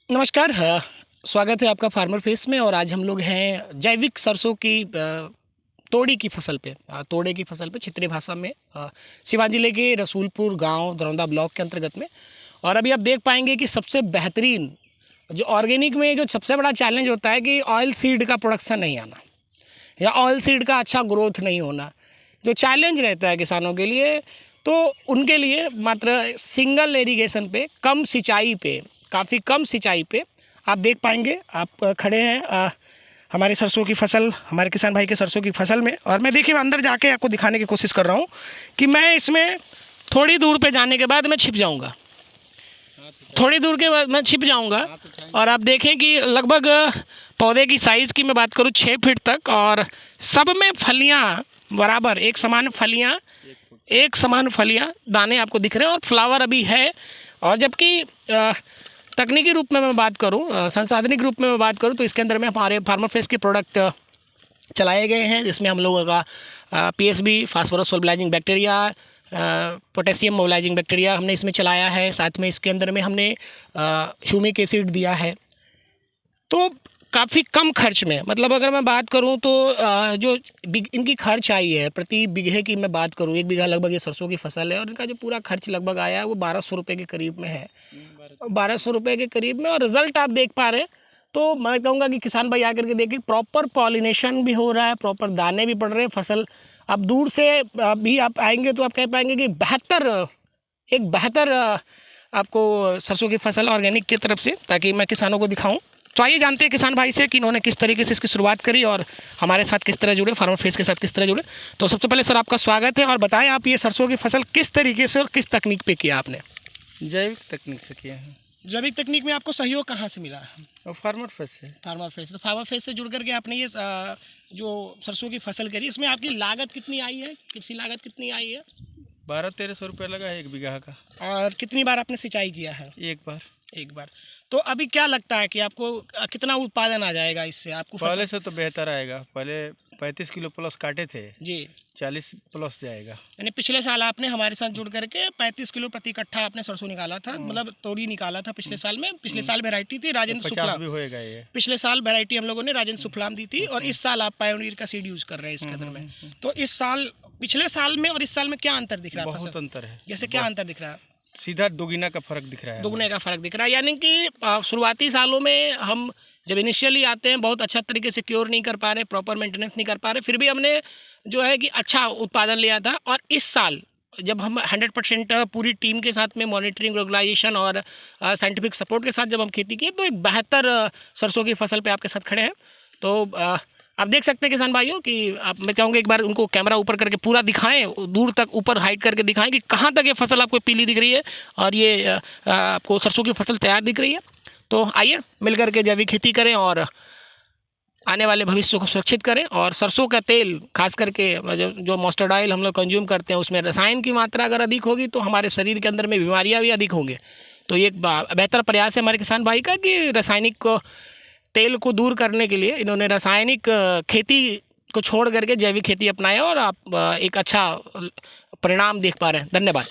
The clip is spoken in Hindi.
नमस्कार। स्वागत है आपका फार्मर फेस में। और आज हम लोग हैं जैविक सरसों की तोड़ी की फसल पे, तोड़े की फसल पे क्षेत्रीय भाषा में, सिवान जिले के रसूलपुर गांव दरौंदा ब्लॉक के अंतर्गत में। और अभी आप देख पाएंगे कि सबसे बेहतरीन जो ऑर्गेनिक में जो सबसे बड़ा चैलेंज होता है कि ऑयल सीड का प्रोडक्शन नहीं आना या ऑयल सीड का अच्छा ग्रोथ नहीं होना, जो चैलेंज रहता है किसानों के लिए। तो उनके लिए मात्र सिंगल इरिगेशन पे, कम सिंचाई पे, काफ़ी कम सिंचाई पे आप देख पाएंगे। आप खड़े हैं हमारे सरसों की फसल, हमारे किसान भाई के सरसों की फसल में। और मैं देखिए अंदर जाके आपको दिखाने की कोशिश कर रहा हूँ कि मैं इसमें थोड़ी दूर पे जाने के बाद मैं छिप जाऊँगा, थोड़ी दूर के बाद मैं छिप जाऊँगा। और आप देखें कि लगभग पौधे की साइज़ की मैं बात करूँ 6 फीट तक, और सब में फलियाँ बराबर एक समान फलियाँ, एक समान फलियाँ दाने आपको दिख रहे हैं, और फ्लावर अभी है। और जबकि तकनीकी रूप में मैं बात करूं, संसाधनिक रूप में मैं बात करूं, तो इसके अंदर में हमारे फार्मर फेस के प्रोडक्ट चलाए गए हैं, जिसमें हम लोगों का PSB, phosphorus solubilizing bacteria, potassium mobilizing bacteria हमने इसमें चलाया है। साथ में इसके अंदर में हमने ह्यूमिक एसिड दिया है। तो काफ़ी कम खर्च में, मतलब अगर मैं बात करूं तो जो इनकी खर्च आई है प्रति बीघे की मैं बात करूं, 1 बीघा लगभग ये सरसों की फसल है, और इनका जो पूरा खर्च लगभग आया है वो 1200 रुपये के करीब में है, 1200 रुपये के करीब में। और रिजल्ट आप देख पा रहे हैं। तो मैं कहूँगा कि किसान भाई आकर के देखिए, प्रॉपर पॉलिनेशन भी हो रहा है, प्रॉपर दाने भी पड़ रहे हैं। फसल अब दूर से भी आप आएंगे तो आप कह पाएंगे कि एक बेहतर आपको सरसों की फसल ऑर्गेनिक की तरफ से, ताकि मैं किसानों को दिखाऊं। तो आइए जानते हैं किसान भाई से कि इन्होंने किस तरीके से इसकी शुरुआत करी और हमारे साथ किस तरह जुड़े, फार्मर फेस के साथ किस तरह जुड़े। तो सबसे पहले सर आपका स्वागत है, और बताएं आप ये सरसों की फसल किस तरीके से और किस तकनीक पे किया आपने? जैविक तकनीक से किए हैं। जैविक तकनीक में आपको सहयोग कहाँ से मिला? और फार्मर फेस से। Farmer face. तो फार्मर फेस से जुड़ करके आपने ये जो सरसों की फसल करी, इसमें आपकी लागत कितनी आई है, कृषि लागत कितनी आई है? 1200-1300 रुपये लगा है 1 बीघा का। और कितनी बार आपने सिंचाई किया है? एक बार। एक बार। तो अभी क्या लगता है कि आपको कितना उत्पादन आ जाएगा इससे? आपको पहले से तो बेहतर आएगा। पहले 35 किलो प्लस काटे थे जी, 40 प्लस जाएगा। यानी पिछले साल आपने हमारे साथ जुड़ करके 35 किलो प्रति कट्ठा आपने सरसों निकाला था, मतलब तोड़ी निकाला था पिछले साल में। पिछले साल वैरायटी थी राजेंद्र 50 सुफलाम भी होएगा ये। पिछले साल वैरायटी हम लोगों ने राजेंद्र सुफलाम दी थी, और इस साल आप पायोनियर का सीड यूज कर रहे हैं इसके अंदर में। तो इस साल, पिछले साल में और इस साल में क्या अंतर दिख रहा है? बहुत अंतर है। जैसे क्या अंतर दिख रहा है? सीधा दोगुना का फर्क दिख रहा है। दुगने का फर्क दिख रहा है। यानी कि शुरुआती सालों में हम जब इनिशियली आते हैं बहुत अच्छा तरीके से क्योर नहीं कर पा रहे, प्रॉपर मेंटेनेंस नहीं कर पा रहे, फिर भी हमने जो है कि अच्छा उत्पादन लिया था। और इस साल जब हम 100% पूरी टीम के साथ में मॉनिटरिंग, रेगुलाइजेशन और साइंटिफिक सपोर्ट के साथ जब हम खेती की, तो एक बेहतर सरसों की फसल पे आपके साथ खड़े हैं। तो आप देख सकते हैं किसान भाइयों कि आप, मैं चाहूँगा एक बार उनको कैमरा ऊपर करके पूरा दिखाएं, दूर तक ऊपर हाइट करके दिखाएं कि कहाँ तक ये फसल आपको पीली दिख रही है और ये आपको सरसों की फसल तैयार दिख रही है। तो आइए मिल करके जैविक खेती करें और आने वाले भविष्य को सुरक्षित करें। और सरसों का तेल खास करके जो मस्टर्ड ऑयल हम लोग कंज्यूम करते हैं, उसमें रसायन की मात्रा अगर अधिक होगी तो हमारे शरीर के अंदर में बीमारियाँ भी अधिक होंगे। तो ये एक बेहतर प्रयास है हमारे किसान भाई का कि रासायनिक तेल को दूर करने के लिए इन्होंने रासायनिक खेती को छोड़ करके जैविक खेती अपनाया, और आप एक अच्छा परिणाम देख पा रहे हैं। धन्यवाद।